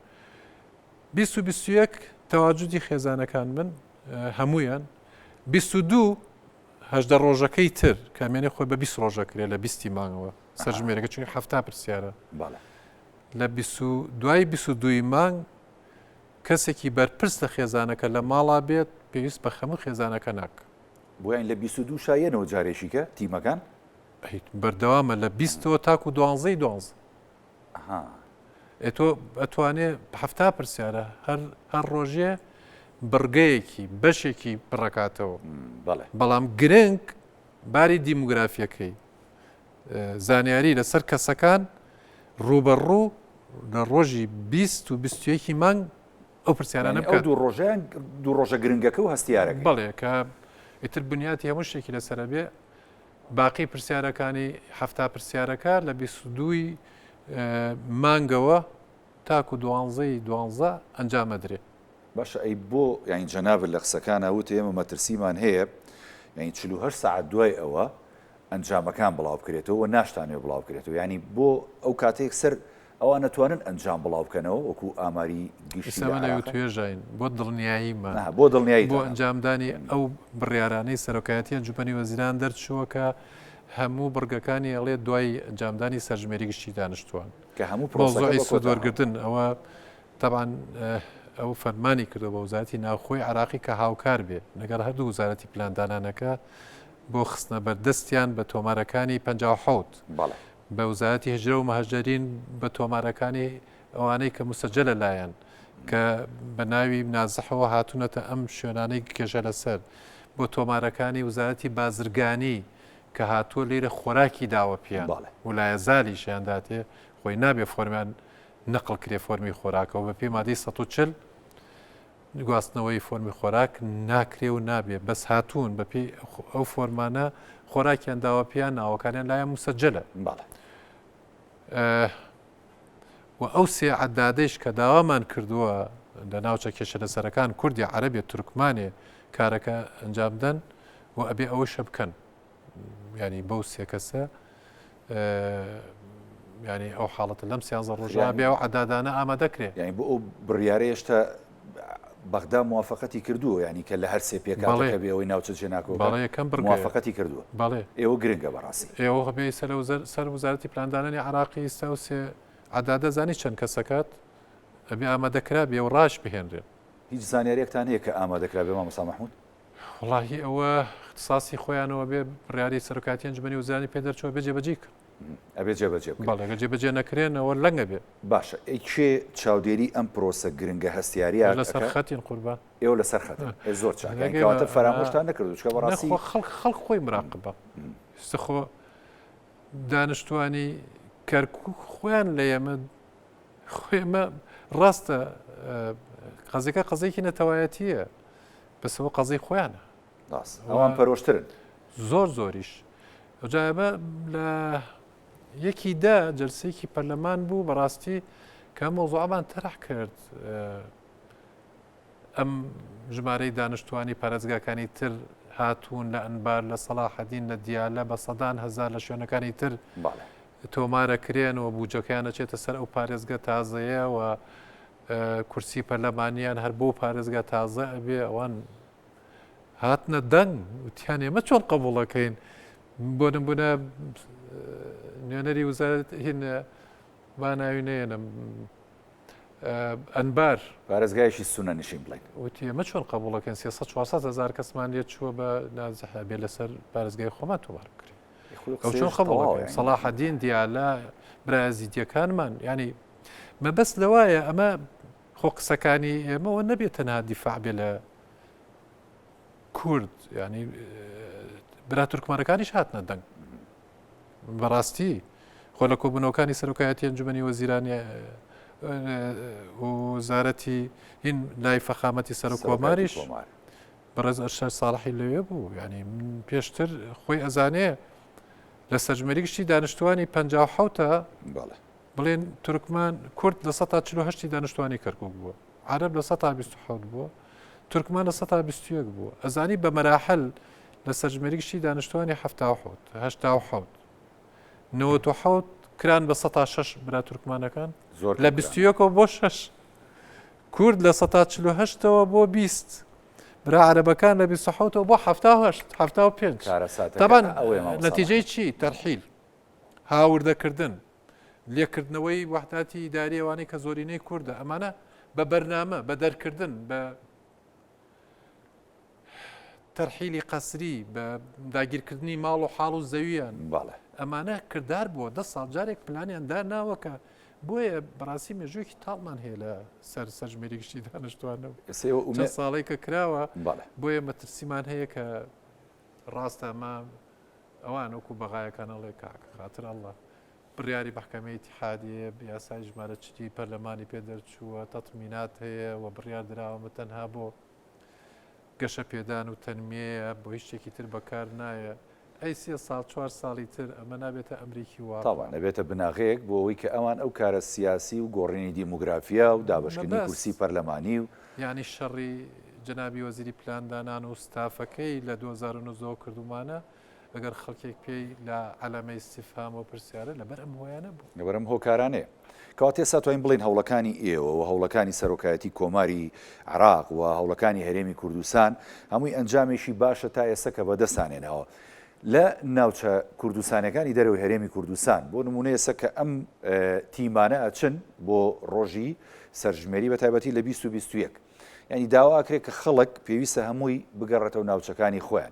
20 تەواجودی خێزانەکان من هەمویان 22 هەژدە ڕۆژەکەی تر کامێنێ خۆی بە 20 ڕۆژەکرێ لە 20 مانگەوە سەرژمێرەکە چونی هەفتا پرسیارە لە 22 مانگ کەسێکی بەرپرس لە خێزانەکە لە ماڵا بێت پێویست بە خەموو خێزانەکە ناک بۆیان لە 22 شایەنەوە جارێکیکە تیمەکان بەردەوامە لە 20 تاکو 12 تۆ ئەتوانێ هەفتا پرسیارە هەر ڕۆژێ بڕگەیەکی بەشێکی بڕکاتەوە بەڵام گرنگ باری دیموگرافیەکەی زانیاری لەسەر کەسەکان ڕوبەڕوو لە ڕۆژی 20 مانگ ئەو پرسیارانە بکات دوو ڕۆژە گرنگەکە و هەستیارەکە بەڵێ کە ئیتر بنیاتی هەموو شتێکی لەسەرە بێ باقی پرسیارەکانی هەفتا پرسیارەکە لە 22 مانگەوە تاکو 12 ئەنجامەدرێ باشە ئەی بۆ یانی جەنابەت لە قسەکان ئەوت ئێمە مەترسیمان هەیە یعنی 48 ساعت دوای ئەوە ئەنجامەکان بڵاو بکرێتەوە و ناشتانێ بڵاو بکرێتەوە ینی بۆ ئەو کاتێک سەر ئەوە نەتوانن ئەنجام بڵاو بکەنەوە وەکو ئاماری گشتی توێژین بۆ دڵنیاییمان بۆ دڵنیایی بۆ ئەنجامدانی ئەو بڕیارانەی سەرۆکایەتی ئەنجومەنی وەزیران دەرچووە کە هەموو بڕگەکانی ئەڵێ دوای ئەنجامدانی سەرژمێری گشتی دانیشتوان کە هەموو پرۆزۆی سوودوەرگرتن ئەوە تەبان ئەو فەرمانی کردو بە وزارەتی ناوخۆی عراقی کە هاوکار بێ لەگەڵ هەردوو وزارەتی پلاندانانەکە بۆ خستنە بەردەستیان بە تۆمارەکانی 57 بە وزارەتی هجرە و مەهاجرین بە تۆمارەکانی ئەوانەی کە مسەجەلە لایەن کە بە ناوی نازەحەوە هاتوونەتە ئەم شوێنانەی کێژە لەسەر بۆ تۆمارەکانی وزارەتی بازرگانی کە هاتووە لێرە خۆراکی داوە پیان ولایە زالی شیانداتێ خۆی نابێ فۆرمیان نەقل کرێ فۆرمی خۆراکەەوە بە پێی مادەی 140 گواستنەوەی فۆرمی خۆراک ناکرێ و نابێ بەس هاتوون بە پێی ئەو فۆرمانە خۆراکیان داوە پیان ناوەکانیان لایەن مسەجەلە و ئەو سێ عەدادەیش کە داوامان کردووە لە ناوچە کێشە لەسەرەکان کوردی عەرەبێ تورکمانێ کارەکە ئەنجامدەن و ئەبێ ئەوە شە بکەن ینی بەو سێ کەسە ینی ئەو حاڵەتە لەم سیانزە ڕۆژە بێ و عەدادانە ئامادەکرێ یعنی بۆ ئەو بڕیارە هێشتا بەغدا موافقەتی کردووە ینی کە لە هەر سێ پێکاتەکە بێ ئەوەی ناوچە جێناکەوە یەکەم موافقەتی کردووە بەڵێ ئێوە گرنگە بەڕاستی ئێوە هەبێ سەر وزارەتی پلاندانانی عراقی ئێستا و سێ عادادە زانی چەند کەسەکات ئەبێ ئامادەکرا بێ و ڕاش بهێنرێن. هیچ زانیاریەکتان هەیە کە ئامادەکرا بێ مامۆستا مەحموود؟ وڵاهی ئەوە اختصاسی خۆیانەوە بێ بڕیاری سەرۆکاتی ئەنجومەنی وزارانی پێدەرچەوە بێ جێبەجێ کرد. ئەبێ جێبەجێ بکرێت. بەڵێ جێبەجێ نەکرێنەوە لەنگە بێ. باشە ئەیکێ چاودێری ئەم پرۆسە گرنگە هەستیاریە لەسەر خەتین قوربان ئێوە لەسەر خەت زۆر چاکەواتە فەرامۆشتان نەکردو چکە بەڕاستی خەڵک خۆی مراقبە خۆ دانیشتوانی کەرکووک خۆیان لە ئێمە خۆێمە ڕاستە قەزەکە قەزەیەکی نەتەوایەتیە بەسەوە قەزەی خۆیانە ئەوان پەرۆشترن زۆر زۆریش ئەوجایبە لە یەکیدا جەلسەیەکی پەرلەمان بوو بەڕاستی کە مۆزوعمان تەرح کرد ئەم ژمارەی دانیشتوانی پارێزگاکانی تر هاتوون لە ئەنبار لە سەلاحەدین لە دیالە بە سەدان هەزار لە شوێنەکانی تر تۆمارەکرێنەوە بوجەکەیان ئەچێتە سەر ئەو پارێزگە تازەیە و کورسی پەرلەمانیان هەر بۆ پارێزگا تازە ئەبێ ئەوان هاتنە دەنگ وتیان ئێمە چۆن قبوڵەکەین بۆ نمونە نوێنەری وزارەت هین با ناوینێنم ئەنبار پارێزگایشی سونە نشین بڵین وتی ئەمە چۆن قبوڵەکەن 400 هزار کەسمان لێت چووە بە نازەحە بێ لەسەر پارێزگای خۆمان تۆمار بکرێ ئەو چۆن قبوڵەکەن سەلاحەدین دیالە برازیدیەکانمان ینی مەبەست لەوایە ئەمە خۆ قسەکانی ئێمەەوە نەبێت تەنها دیفاع بێ لە کورد ینی برا تورکمانەکانیش هاتنە دەنگ بەڕاستی خۆ لە کۆبوونەوەکانی سەرۆکایەتی ئەنجومەنی وەزیرانی وزارەتی هین لای فەخامەتی سەر و کۆماریش بەڕێز ئەرشاد ساڵحی لەوێ بوو ینی پێشتر خۆی ئەزانێ لە سەرژمێری گشتی دانیشتوانی 57 بڵێن تورکمان کورد لە 148 دانیشتوانی کەرکووک بووە عەرەب لە 127 بووە تورکمان لە 121 بووە ئەزانی بە مەراحل لە سەرژمێری گشتی دانیشتوانی 77 97 کران بە 106 برا تورکمانەکان لە 21 بۆ 6 کورد لە 148ەوە بۆ 20 برا عەرەبەکان لە 27 بۆ 75 تەبەن نەتیجەی چی تەرحیل هاوردەکردن لێکردنەوەی وەحداتی ئیداریەوانی کە زۆرینەی کووردە ئەمانە بە بەرنامە بە دەرکردن بە تەرحیلی قەسری بە داگیرکردنی ماڵ و حاڵ و زەویان ئەمانە کردار بووە 10 ساڵ جارێک پلانیان داناوەکە بۆیە بەڕاستی مێژوویەکی تاڵمان هەیە لە سەر سەرژمێری گشتی دانیشتوانەوە ساڵی کە کراوە بۆیە مەترسیمان هەیە کە ڕاستە ئەمە ئەوان وەکو بەغایەکانەڵێ کاکە خاتر ئەڵڵە بڕیاری محکەمەی ئیتیحادیە یاسای ژمارە چتی پەرلەمانی پێدەرچووە تەتمینات هەیە و بڕیار دراوە تەنها بۆ گەشە پێدان و تەنمێە بۆ هیچ شتێکی تر بەکار نایە ئەی 3 ساڵ 4 ساڵی تر ئەمە نابێتە ئەمریکی وا تاوان نەبێتە بناغەیەک بۆ ئەوەی کە ئەوان ئەو کارە سیاسی و گۆڕینی دیموگرافیا و دابشکردنی کورسی پەرلەمانی و ینی شەڕی جەنابی وەزیری پلاندانان و ستافەکەی لە 2009 کردومانە ئەگەر خەڵکێک پێی لە عەلەمەی استیفهام و پرسیارە لەبەر ئەم هۆیانە بوو لەبەرم هۆکارانەیە کەواتێ ساتوانین بڵین هەوڵەکانی ئێوە و هەوڵەکانی سەرۆکایەتی کۆماری عێراق و هەوڵەکانی هەرێمی کوردستان هەمووی ئەنجامێکی باشە تا ئێستا کە بەدەستانێنەوە لە ناوچە کوردستانەکانی دەرەوەی هەرێمی کوردستان بۆ نمونە ئێستا کە ئەم تیمانە ئەچن بۆ ڕۆژی سەرژمێری بە تایبەتی لە 2021 ینی داواکرێت کە خەڵک پێویستە هەمووی بگەڕێتەوە ناوچەکانی خۆیان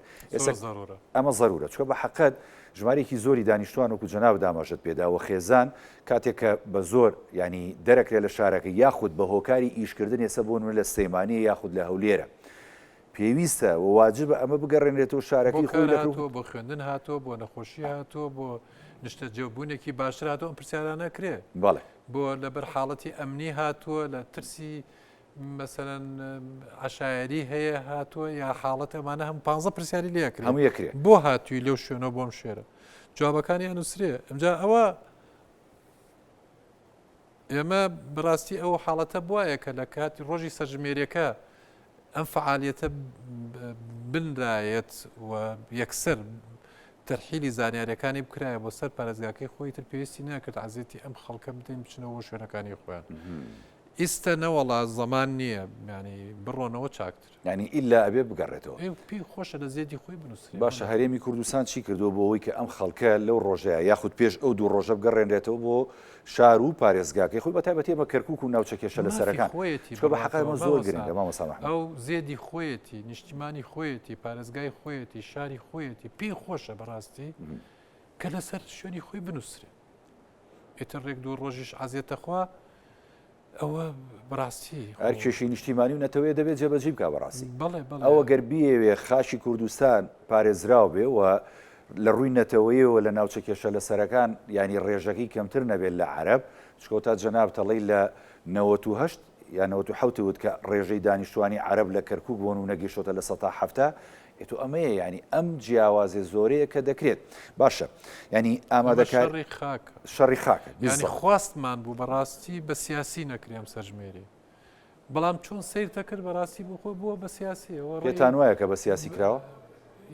ئەمە ضرورە چکە بە حەقەت ژمارێکی زۆری دانیشتوان وەکو جەناب دامەژت پێداوە خێزان کاتێک کە بە زۆر ینی دەرەکرێت لە شارەکە یاخود بە هۆکاری ئیشکردن ێستا بۆ لە سلەیمانیە یاخود لە هەولێرە پێویستە و واجبە ئەمە بگەڕێنرێتەوە شارەکەی خۆی بۆ خوێندن هاتۆ بۆ نەخۆشی هاتۆ بۆ نیشتە جێبوونێکی باشتر هاتۆ ئەم پرسیارانە نەکرێ بەڵێ بۆ لەبەر حاڵەتی ئەمنی هاتووە لە ترسی مەسەرەن عشایری هەیە هاتووە یا حاڵەت ئەمانە هەم 15 پرسیاری لێکرێ هەموو یەکرێ بۆ هاتووی لەو شوێنەوە بۆم شێرە جوابەکانی ئەنووسرێ ئەمجا ئەوە ئێمە بڕاستی ئەو حاڵەتە بواە کە لە کاتی ڕۆژی سەرژمێریەکە ئەم فعالیەتە بنرایەت و یەکسەر تەرحیلی زانیاریەکانی بکرایە بۆ سەر پارێزگاکەی خۆی تر پێویستی ناکرد عەزێتی ئەم خەڵکە بدەین بچنەوە شوێنەکانی خۆیان ئیستا نەوەڵا زەمان نییە ینی بڕۆنەوە چاکتر ینی ئیلا ئەبێ بگەڕێتەوە پێی خۆشە لە زێدی خۆی بنووسێ باشە هەرێمی کوردستان چی کردو بۆ ئەوەی کە ئەم خەڵکە لەو ڕۆژەیە یاخود پێش ئەو دوو ڕۆژە بگەڕێنرێتەوە بۆ شار و پارێزگاکەی خۆی بەتایبەتی ئەمە کەرکک و ناوچەکێشە لە سەرەکان بە حقایمە زۆر گرنگە مامۆستا محمەد ئەو زێدی خۆیەتی نیشتیمانی خۆیەتی پارێزگای خۆیەتی شاری خۆیەتی پێی خۆشە بەڕاستی کە لەسەر شوێنی خۆی بنووسێ ئێتر ڕێک دوو ڕۆژیش عزیێتە خوا ئەوە بەڕاستی هەر کێشی نیشتیمانی و نەتەوەیە دەبێت جێبەجێ بکە بەڕاستی بەڵێ ئەوە گەر بیەوێ خاشی کوردستان پارێزراو بێ و لە ڕووی نەتەوەیەوە لە ناوچە کێشە لە سەرەکان ینی ڕێژەکەی کەمتر نەبێت لە عەرب چکەوتا جەناب تەڵی لە 98 یان 98 وت کە ڕێژەی دانیشتوانی عەرب لە کەرکوک بۆن و نەگەیشتۆتە لە 1970 ئێتو ئەمەیە ینی ئەم جیاوازێ زۆرەیە کە دەکرێت باشە ینی ئامادەکار شەڕی خاکە ینی خواستمان بوو بەڕاستی بە سیاسی نەکرێم سەرژمێری بەڵام چۆن سیر دەکرد بەڕاستی بخۆ بووە بە سیاسیەوە پێتان وایە کە بە سیاسی کراوە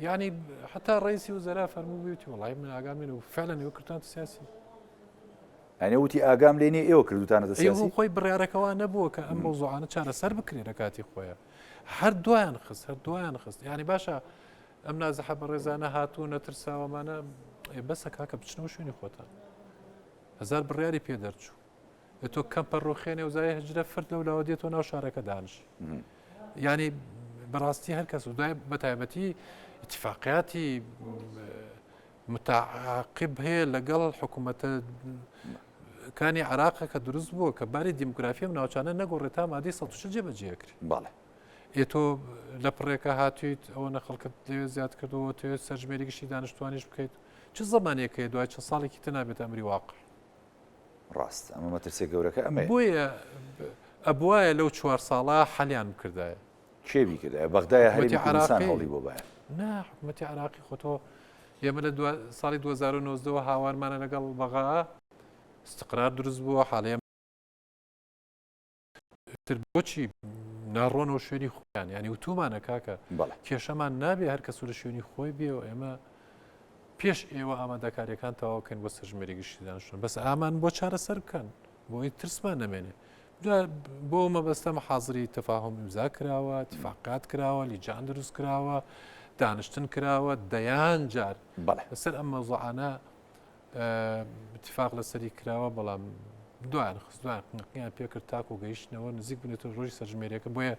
ینی حتا ڕئیسی وزەرا فەرموو بێتی وڵای من ئاگامێنە و فعلەن ئێوە کردتان سیاسی ئەنێ وتی ئاگام لێنێ ئێوە کردوتانە سیاسی خۆی بڕیارەکەەوە نەبووە کە ئەم مەوزوعانە چارەسەر بکرێ لە کاتی خۆیە هەر دوایان خست ینی باشە ئەم نازەحە بە ڕێزانە هاتوو نەترساوەمانە بەسە کاکە بچنەوە شوێنی خۆتان هەزار بڕیاری پێ دەرچوو تۆ کەمپەر ڕۆخێنێ وزای هەجرە فرد لەولاوە دێتەوە ناو شارەکە دانش ینی بەڕاستی هەر کەس دوای بەتایبەتی اتفاقیاتی متعاقب هەیە لەگەڵ حکوومەتە کانی عراقە کە دروست بووە کە باری دیموگرافی و ناوچانە نەگۆڕێت تا مادەی ١٦ جێبەجێکرد باڵێ تۆ لە پڕێکە هاتوویت ئەوە نەخەڵکت لەوێ زیاد کردەوە توێت سەرژمێری گشتی دانیشتوانیش بکەیت چ زمانێکەیە دوای چە ساڵێکی تەنابێت ئەمری واقع ڕاست ئەمە مەترسێ گەورەکە ئەمە بۆیە ئەبواە لەو 4 ساڵە حەلیان کردایە کێوی کردە بەغدایە هەرێمی کوردستان هەڵی بۆ باە نا حکوومەتی عراقی خۆتۆ ئێمە لە ساڵی 2009 هاوارمانە لەگەڵ بەغا استقرار دروست بووە حاڵەیە بۆچی ناڕۆنەوە شوێنی خۆیان ینی وتومانە کاکە کێشەمان نابێ هەر کەسو لە شوێنی خۆی بێ و ئێمە پێش ئێوە ئامادەکاریەکان تەواوکەن بۆ سەرژمێری گشتی دانیشتوان بەس ئامان بۆ چارەسەر بکەن بۆی ترسمان نەمێنێ بۆ مەبەستە حاضری تەفاهم ئیمزا کراوە اتفاقات کراوە لیجان دروست کراوە دانیشتن کراوە دەیان جار لەسەر ئەم مەوزوعانە اتفاق لەسەری کراوە بەڵام دوایان خستوان پێکرد تاک و گەیشتنەوە نزیک بنێتەوە ڕۆژی سەرژمێریەکە بۆیە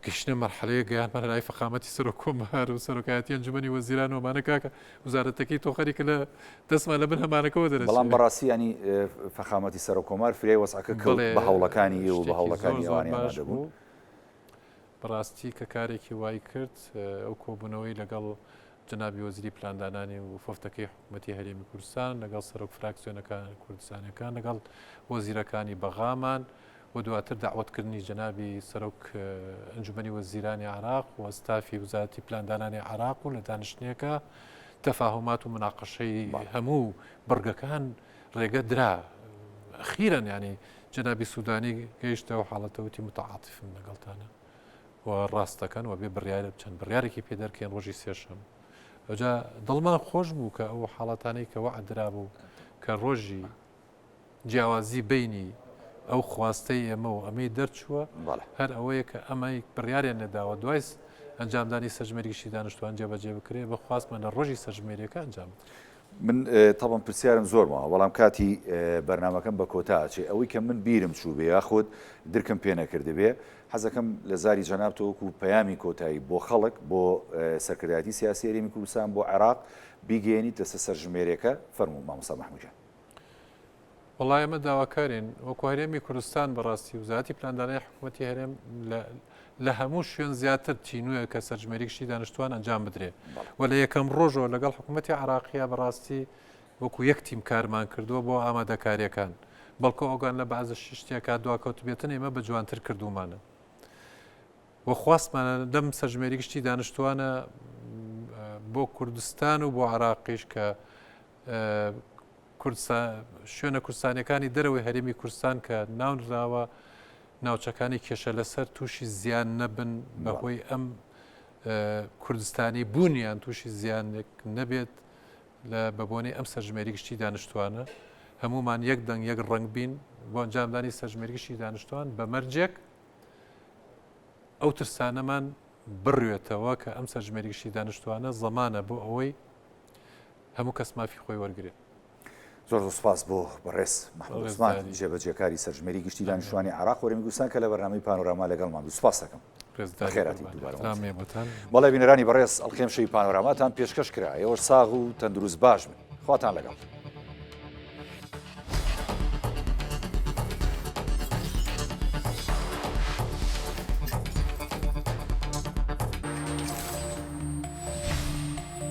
گەشتە مەرحەلەیە گەیانمان لای فەخامەتی سەر و کۆمار و سەرۆکایەتی ئەنجومەنی وەزیران ومانە کاکە وزارەتەکەی تۆخەری کە لە دەستمان لە بن هەمانەکەەوە دەرێت بەڵام بەڕاستی ینی فەخامەتی سەر و کۆمار فرای وەسعەکە کەوت بە هەوڵەکانی و بە هەوڵەکانی ئەوانی بوو بەڕاستی کە کارێکی وای کرد ئەو کۆبوونەوەی لەگەڵ جنابی وەزیری پلاندانانی و فۆفتەکەی حکوومەتی هەرێمی کوردستان لەگەڵ سەرۆک فراکسیۆنەکان کوردستانەکان لەگەڵ وەزیرەکانی بەغامان و دواتر داوتکردنی جنابی سەرۆک ئەنجومەنی وەزیرانی عراق و ستافی وزارەتی پلاندانانی عراق و لە دانیشتنیەکە تەفاهمات و مناقەشەی هەموو بڕگەکان ڕێگە درا ئەخیرەن ینی جنابی سوودانی گەیشتەوە حاڵەتەوەتی متعاتفم لەگەڵتانە و ڕاستەکەن و بێ بڕیارە چەند بڕیارێکی پێ دەرکەن ڕۆژی سێشەم ئەوجا دڵمان خۆش بوو کە ئەو حاڵەتانەی کە وەعدرا بوو کە ڕۆژی جیاوازی بینی ئەو خواستەی ئێمە و ئەمەی دەرچووە هەر ئەوەیە کە ئەمەی بڕیاریان نەداوە دوای ئەنجامدانی سەرژمێری گشتی دانیشتوان جێبەجێ بکرێ بە خواستمان لە ڕۆژی سەرژمێریەکە ئەنجام من تاڵم پرسیارم زۆرمەوە بەڵام کاتی بەرنمەکەم بە کۆتاچێ ئەوەی کە من بیرم چوو بێ یاخود درکم پێ نەکردە بێ حەزەکەم لە زاری جەناب تۆوەکو پەیامی کۆتایی بۆ خەڵک بۆ سەرکردایەتی سیاسی هەرێمی کوردستان بۆ عێراق بیگەێنیت لەسەر سەرژمێریەکە فەرموو مامۆستا محموود جان. وڵای ئەمە داواکارین وەکو هەرێمی کوردستان بەڕاستی وزارەتی پلاندانای حکوومەتی هەرێم لە هەموو شوێن زیاتر تینوویە کە سەرژمێری گشتی دانیشتوان ئەنجام بدرێ و لە یەکەم ڕۆژەوە لەگەڵ حکوومەتی عراقیە بەڕاستی وەکو یەک تیم کارمان کردووە بۆ ئامادەکاریەکان بەڵکو ئۆگان لە بەعزە شتێکا دواکەوت بێتن ئێمە بە جوانتر کردومانە وە خواستمانە دەم سەرژمێری گشتی دانیشتوانە بۆ کوردستان و بۆ عراقیش کە شوێنە کوردستانەکانی دەرەوەی هەرێمی کوردستان کە ناونراوە ناوچەکانی کێشە لەسەر تووشی زیان نەبن بەهۆی ئەم کوردستانی بوونیان تووشی زیانێک نەبێت لە بەبوونی ئەم سەرژمێری گشتی دانیشتوانە هەمومان یەک دەنگ یەک ڕنگ بین بۆ ئەنجامدانی سەرژمێریگەشتی دانیشتوان بە مەرجێک ئەو ترسانەمان بڕوێتەوە کە ئەم سەرژمێریگەشتی دانیشتوانە زەمانە بۆ ئەوەی هەموو کەس مافی خۆی وەرگێت. زۆر سپاس بۆ بەڕێز محمود عوسمان جێبەجێکاری سەرژمێری گشتی دانیشتوانی عێراق وەرەمی گوستان کە لە بەرنامەی پانۆراما لەگەڵمان بوو. سپاس دەکەم. بەڵێ بینەرانی بەڕێز ئەڵقێم شەوی پانۆراماتان پێشکەش کرا ئێوە ساغ و تەندروست باش بن. خواتان لەگەڵ.